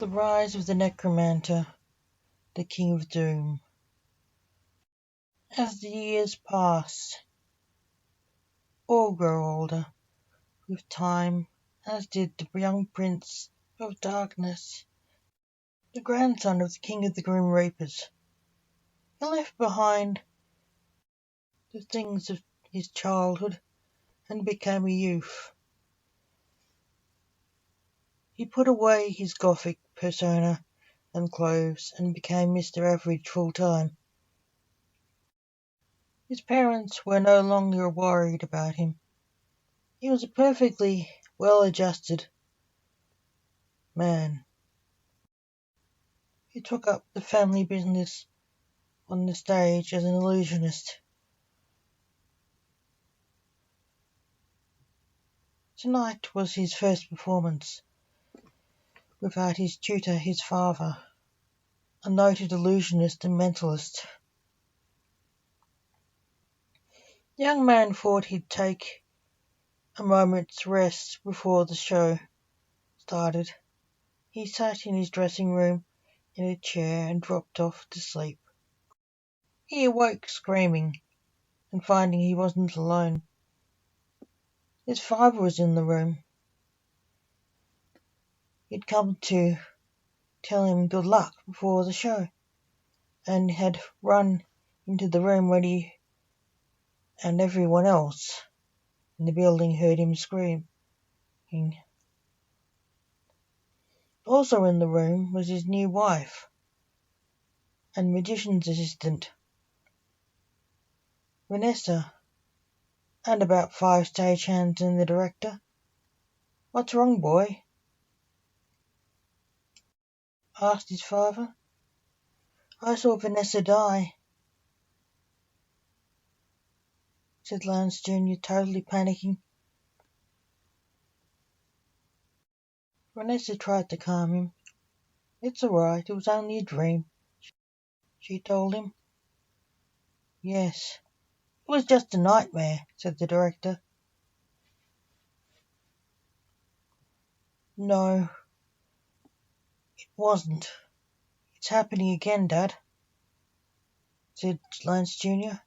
The Rise of the Necromantor, the King of Doom. As the years pass, all grow older with time, as did the young Prince of Darkness, the grandson of the King of the Grim Reapers. He left behind the things of his childhood and became a youth. He put away his Gothic persona and clothes and became Mr. Average full time. His parents were no longer worried about him. He was a perfectly well-adjusted man. He took up the family business on the stage as an illusionist. Tonight was his first performance without his tutor, his father, a noted illusionist and mentalist. The young man thought he'd take a moment's rest before the show started. He sat in his dressing room in a chair and dropped off to sleep. He awoke screaming and finding he wasn't alone. His father was in the room. He'd come to tell him good luck before the show and had run into the room when he and everyone else in the building heard him screaming. Also in the room was his new wife and magician's assistant, Vanessa, and about 5 stagehands and the director. "What's wrong, boy?" asked his father. "I saw Vanessa die," said Lance Jr., totally panicking. Vanessa tried to calm him. "It's all right, it was only a dream," she told him. "Yes, it was just a nightmare," said the director. "No, it wasn't. It's happening again, Dad," said Lance Jr.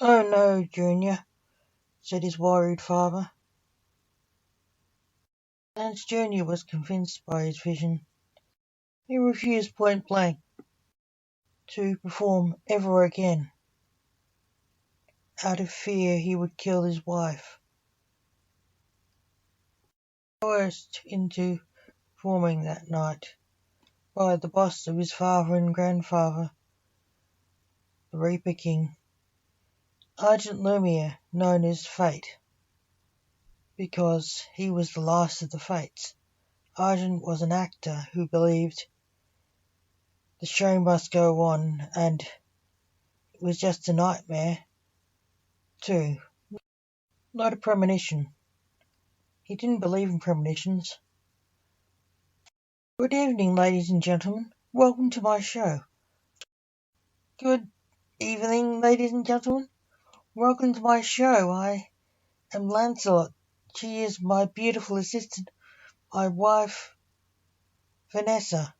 "Oh no, Junior," said his worried father. Lance Jr. was convinced by his vision. He refused point blank to perform ever again, out of fear he would kill his wife. Coerced into performing that night by the boss of his father and grandfather, the Reaper King, Argent Lumiere, known as Fate, because he was the last of the Fates. Argent was an actor who believed the show must go on, and it was just a nightmare, too, not a premonition. He didn't believe in premonitions. Good evening, ladies and gentlemen. Welcome to my show. Good evening, ladies and gentlemen. Welcome to my show. I am Lancelot. She is my beautiful assistant, my wife, Vanessa,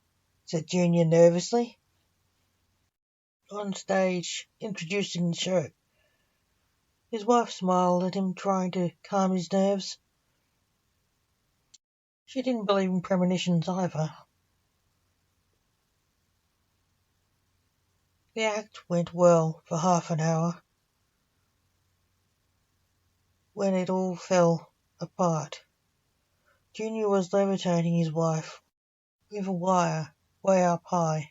said Junior nervously. On stage, introducing the show. His wife smiled at him, trying to calm his nerves. She didn't believe in premonitions either. The act went well for half an hour, when it all fell apart. Junior was levitating his wife with a wire way up high,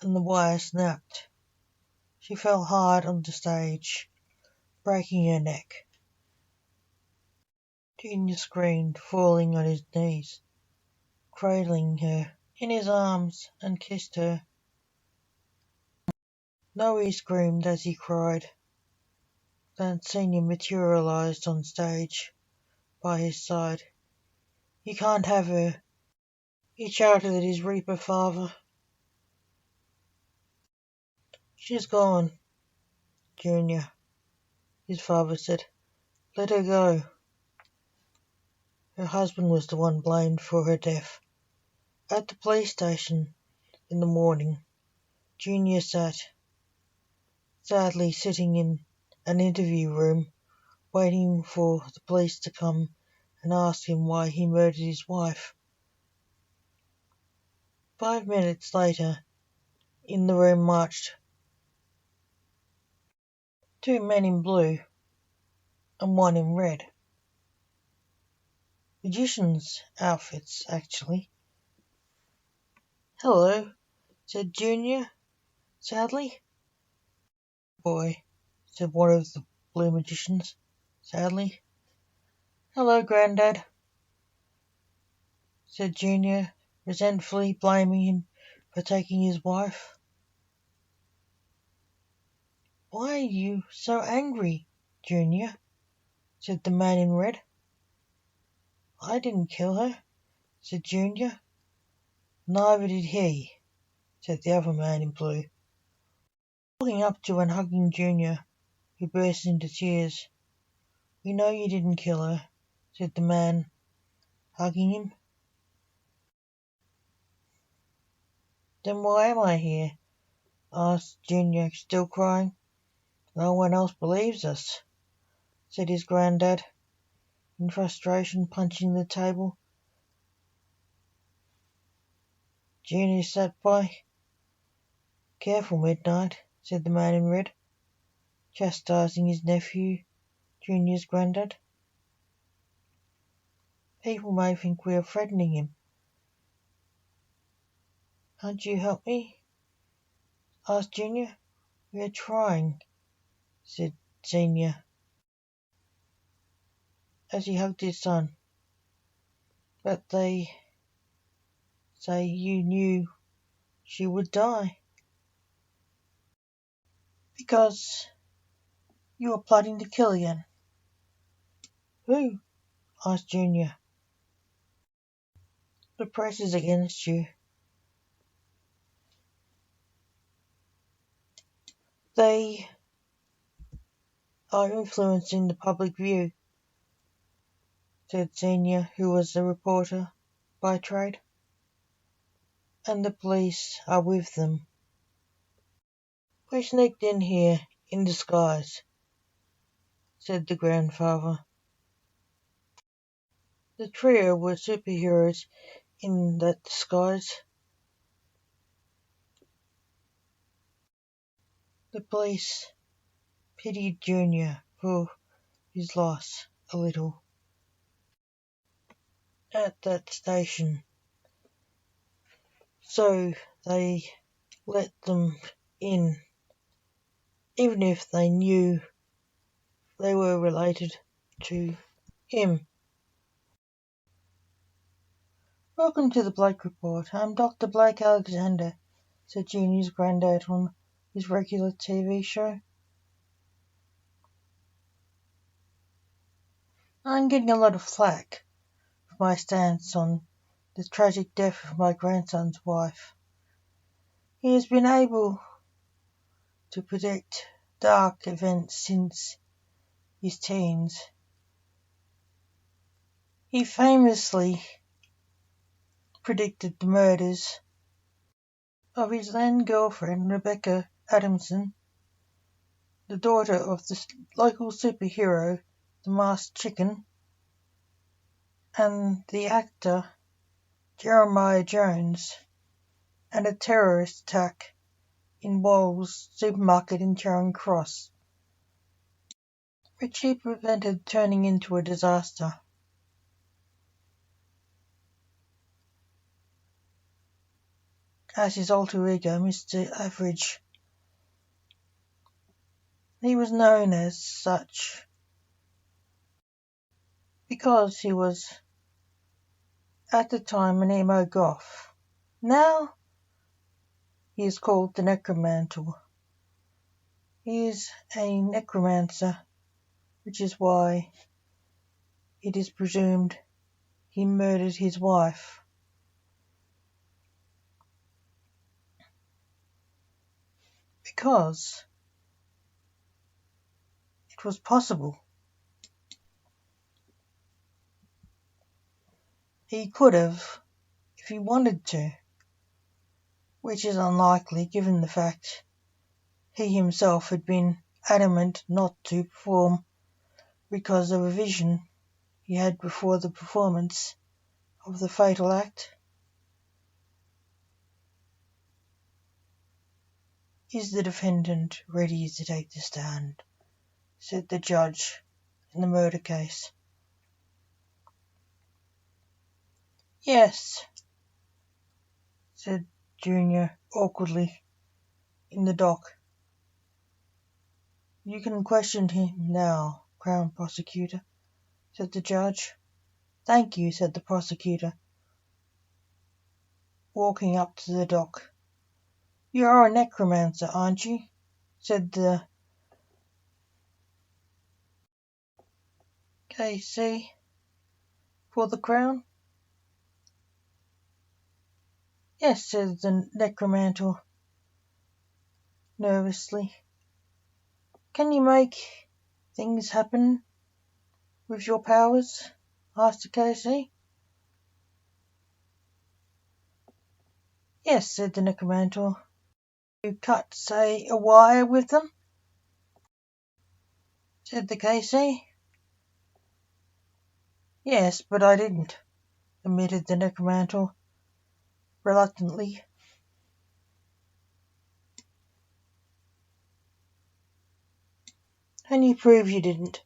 and the wire snapped. She fell hard on the stage, breaking her neck. Junior screamed, falling on his knees, cradling her in his arms, and kissed her. No, he screamed as he cried. Lance Senior materialized on stage by his side. "You can't have her," he shouted at his Reaper father. "She's gone, Junior," his father said. Let her go. Her husband was the one blamed for her death. At the police station in the morning, Junior sat, sadly sitting in an interview room, waiting for the police to come and ask him why he murdered his wife. 5 minutes later, in the room marched 2 men in blue and 1 in red. Magicians' outfits, actually. "Hello," said Junior, sadly. "Boy," said one of the blue magicians, sadly. "Hello, Grandad," said Junior, resentfully blaming him for taking his wife. "Why are you so angry, Junior?" said the man in red. "I didn't kill her," said Junior. "Neither did he," said the other man in blue. Walking up to and hugging Junior, he burst into tears. "We know you didn't kill her," said the man, hugging him. "Then why am I here?" asked Junior, still crying. "No one else believes us," said his granddad, in frustration, punching the table. Junior sat by. "Careful, Midnight," said the man in red, chastising his nephew, Junior's granddad. "People may think we are threatening him." "Can't you help me?" asked Junior. "We are trying," said Senior, as he hugged his son. "But they say you knew she would die." "Because you are plotting to kill again." "Who?" asked Junior. "The press is against you. They are influencing the public view," said Senior, who was a reporter by trade. "And the police are with them. We sneaked in here in disguise," said the grandfather. The trio were superheroes in that disguise. The police pitied Junior for his loss a little at that station, so they let them in, even if they knew they were related to him. "Welcome to the Blake Report. I'm Dr. Blake Alexander," said Junior's granddad on his regular TV show. "I'm getting a lot of flack for my stance on the tragic death of my grandson's wife. He has been able to predict dark events since his teens. He famously predicted the murders of his then girlfriend Rebecca Adamson, the daughter of the local superhero the Masked Chicken, and the actor Jeremiah Jones, and a terrorist attack in Wool's supermarket in Charing Cross, which he prevented turning into a disaster. As his alter ego, Mr. Average. He was known as such because he was at the time an emo goth. Now he is called the Necromantor. He is a necromancer, which is why it is presumed he murdered his wife. Because it was possible. He could have, if he wanted to, which is unlikely given the fact he himself had been adamant not to perform because of a vision he had before the performance of the fatal act. "Is the defendant ready to take the stand?" said the judge in the murder case. "Yes," said Junior awkwardly in the dock. "You can question him now, Crown Prosecutor," said the judge. "Thank you," said the prosecutor, walking up to the dock. "You are a necromancer, aren't you?" said the K.C. for the Crown. "Yes," said the Necromantor nervously. "Can you make things happen with your powers?" asked the K.C. "Yes," said the Necromantor. "You cut, say, a wire with them?" said the K.C. "Yes, but I didn't," admitted the Necromantor reluctantly. "Can you prove you didn't?"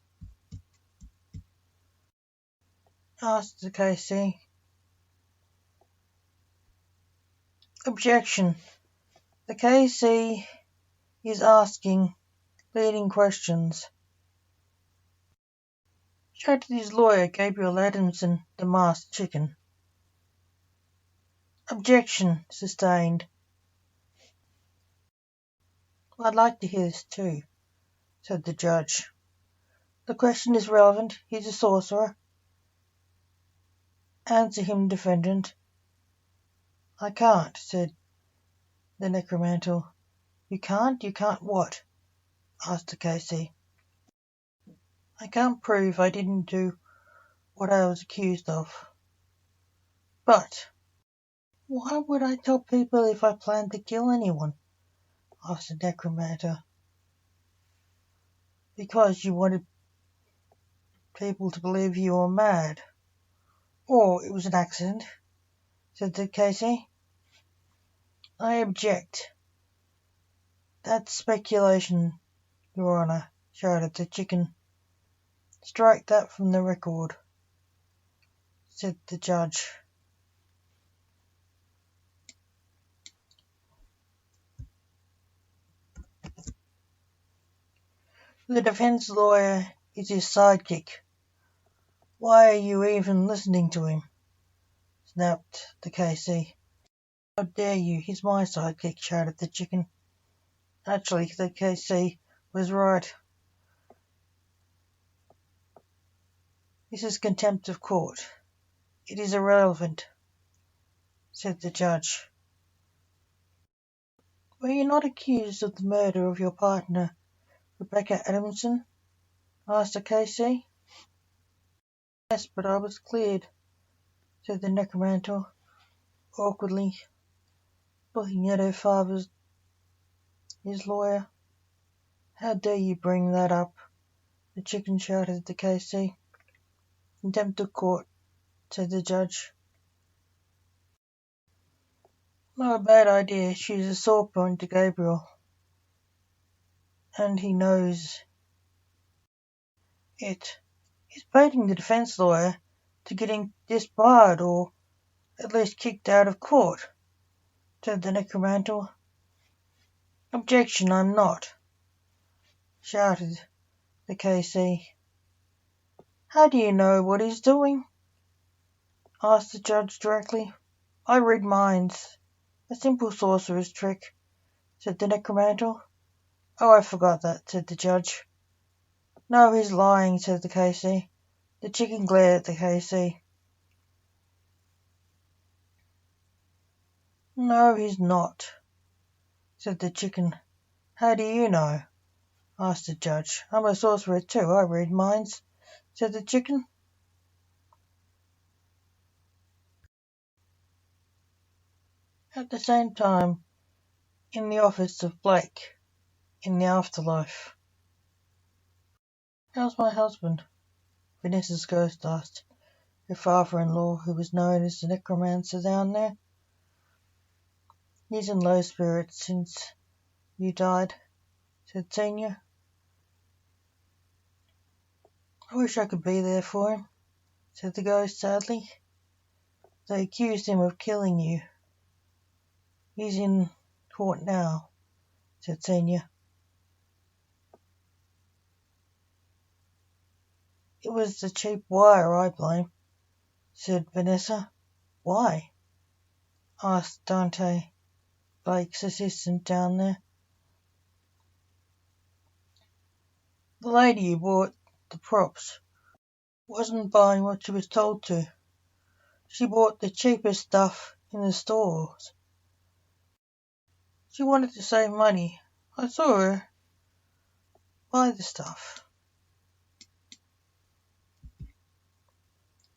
asked the K.C. "Objection. The K.C. is asking leading questions," shouted his lawyer, Gabriel Adamson, the masked chicken. "Objection sustained." "I'd like to hear this too," said the judge. "The question is relevant. He's a sorcerer. Answer him, defendant." "I can't," said the Necromantor. "You can't? You can't what?" asked the K.C. "I can't prove I didn't do what I was accused of." "But why would I tell people if I planned to kill anyone?" asked the Necromantor. "Because you wanted people to believe you were mad. Or it was an accident," said the K.C. "I object. That's speculation, Your Honour," shouted the chicken. "Strike that from the record," said the judge. "The defence lawyer is his sidekick. Why are you even listening to him?" snapped the K.C. "How dare you? He's my sidekick," shouted the chicken. Actually, the K.C. was right. "This is contempt of court. It is irrelevant," said the judge. "Were you not accused of the murder of your partner, Rebecca Adamson?" asked the K.C. "Yes, but I was cleared," said the Necromantor awkwardly, looking at her father, his lawyer. "How dare you bring that up?" the chicken shouted at the K.C. "Contempt of court," said the judge. "Not a bad idea. She's a sore point to Gabriel, and he knows it. He's baiting the defence lawyer to get him disbarred or at least kicked out of court," said the Necromantor. "Objection, I'm not," shouted the K.C. "How do you know what he's doing?" asked the judge directly. "I read minds. A simple sorcerer's trick," said the Necromantor. "Oh, I forgot that," said the judge. "No, he's lying," said the K.C. The chicken glared at the K.C. "No, he's not," said the chicken. "How do you know?" asked the judge. "I'm a sorcerer too. I read minds," said the chicken. At the same time, in the office of Blake, in the afterlife. "How's my husband?" Vanessa's ghost asked her father-in-law, who was known as the Necromancer down there. "He's in low spirits since you died," said Senior. "I wish I could be there for him," said the ghost sadly. "They accused him of killing you." "He's in court now," said Senior. "It was the cheap wire I blame," said Vanessa. "Why?" asked Dante, Blake's assistant down there. "The lady who bought the props wasn't buying what she was told to. She bought the cheapest stuff in the stores. She wanted to save money. I saw her buy the stuff,"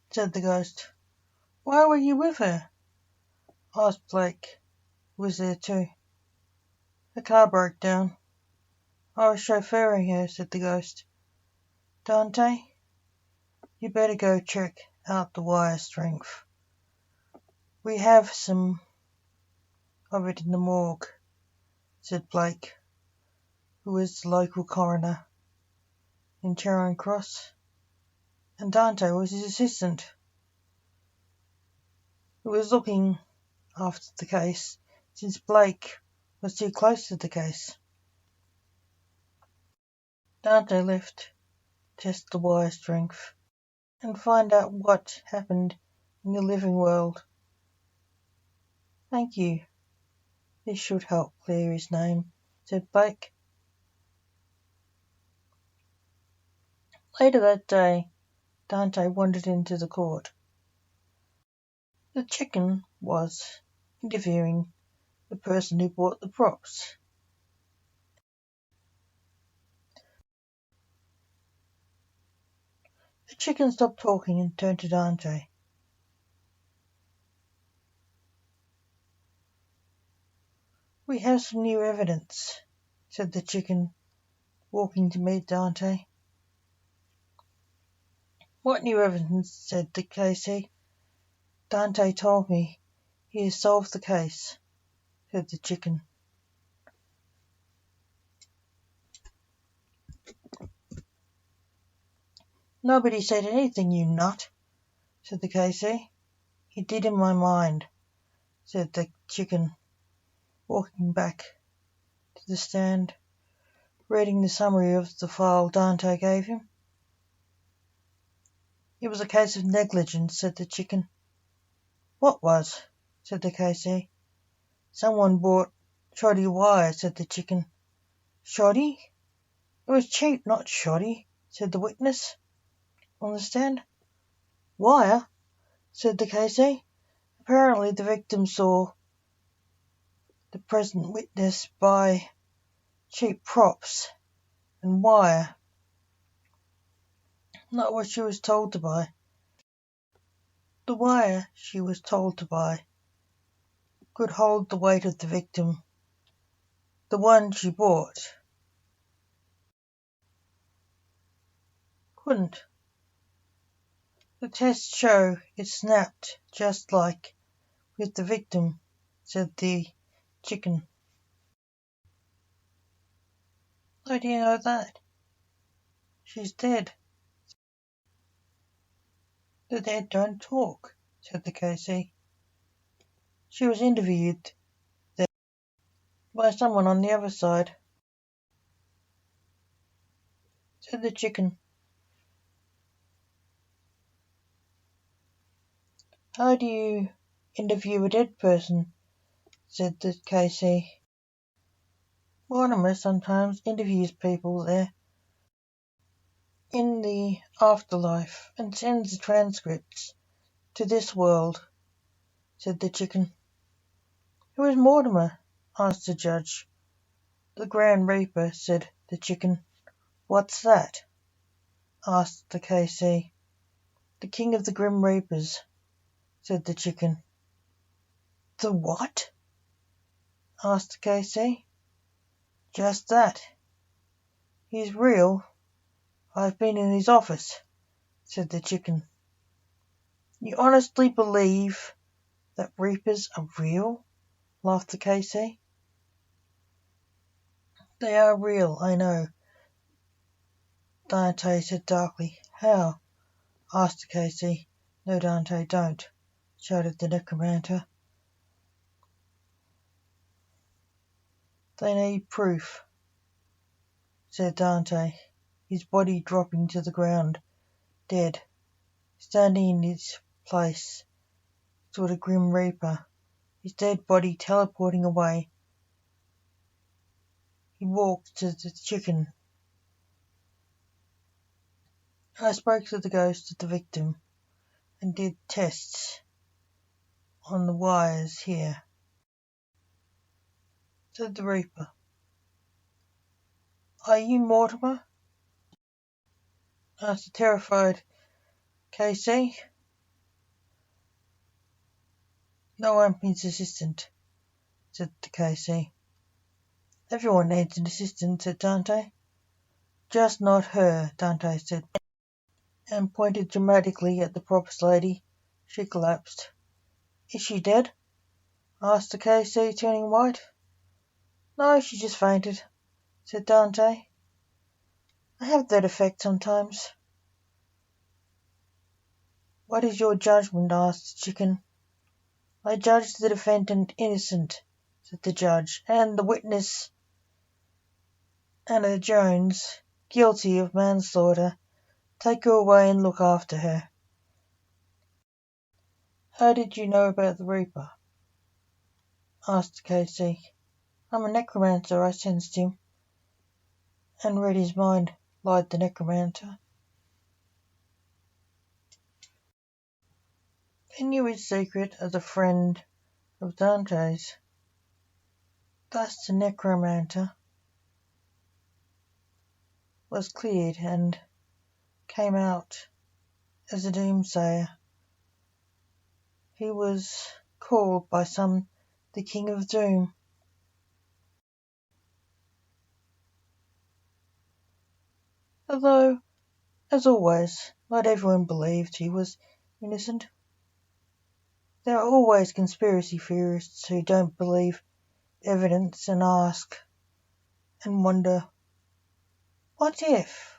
said the ghost. "Why were you with her?" asked Blake, who was there too. "The car broke down. I was chauffeuring her," said the ghost. "Dante, you better go check out the wire strength. We have some of it in the morgue," said Blake, who was the local coroner in Charing Cross, and Dante was his assistant, who was looking after the case since Blake was too close to the case. Dante left to test the wire strength and find out what happened in the living world. "Thank you. This should help clear his name," said Blake. Later that day, Dante wandered into the court. The chicken was interviewing the person who bought the props. The chicken stopped talking and turned to Dante. "We have some new evidence," said the chicken, walking to meet Dante. "What new evidence?" said the KC. "Dante told me he has solved the case," said the chicken. "Nobody said anything, you nut," said the KC. "He did in my mind," said the chicken, walking back to the stand, reading the summary of the file Dante gave him. "It was a case of negligence," said the chicken. "What was?" said the KC. "Someone bought shoddy wire," said the chicken. "Shoddy? It was cheap, not shoddy," said the witness on the stand. "Wire?" said the KC. "Apparently the victim saw the present witness buy cheap props and wire, not what she was told to buy. The wire she was told to buy could hold the weight of the victim. The one she bought couldn't. The tests show it snapped just like with the victim," said the chicken. "How do you know that?" "She's dead." "The dead don't talk," said the KC. "She was interviewed there by someone on the other side," said the chicken. "How do you interview a dead person?" said the KC. "Mortimer sometimes interviews people there in the afterlife and sends the transcripts to this world," said the chicken. "Who is Mortimer?" asked the judge. "The Grand Reaper," said the chicken. "What's that?" asked the KC. "The King of the Grim Reapers," said the chicken. "The what?" asked Casey. Just that. He's real. I've been in his office, said the chicken. You honestly believe that reapers are real? Laughed the Casey. They are real, I know, Dante said darkly. How? Asked the Casey. No, Dante, don't, shouted the Necromantor. They need proof, said Dante, his body dropping to the ground, dead. Standing in his place stood a grim reaper, his dead body teleporting away. He walked to the chicken. I spoke to the ghost of the victim and did tests on the wires here, said the reaper. Are you Mortimer? Asked the terrified Casey. No, I'm his assistant, said the Casey. Everyone needs an assistant, said Dante. Just not her, Dante said, and pointed dramatically at the prophet's lady. She collapsed. Is she dead? Asked the Casey, turning white. No, she just fainted, said Dante. I have that effect sometimes. What is your judgment? Asked the chicken. I judge the defendant innocent, said the judge, and the witness, Anna Jones, guilty of manslaughter. Take her away and look after her. How did you know about the Reaper? Asked Casey. I'm a necromancer, I sensed him, and read his mind, lied the necromancer. He knew his secret as a friend of Dante's. Thus the necromancer was cleared and came out as a doomsayer. He was called by some the King of Doom. Although, as always, not everyone believed he was innocent. There are always conspiracy theorists who don't believe evidence and ask and wonder, what if?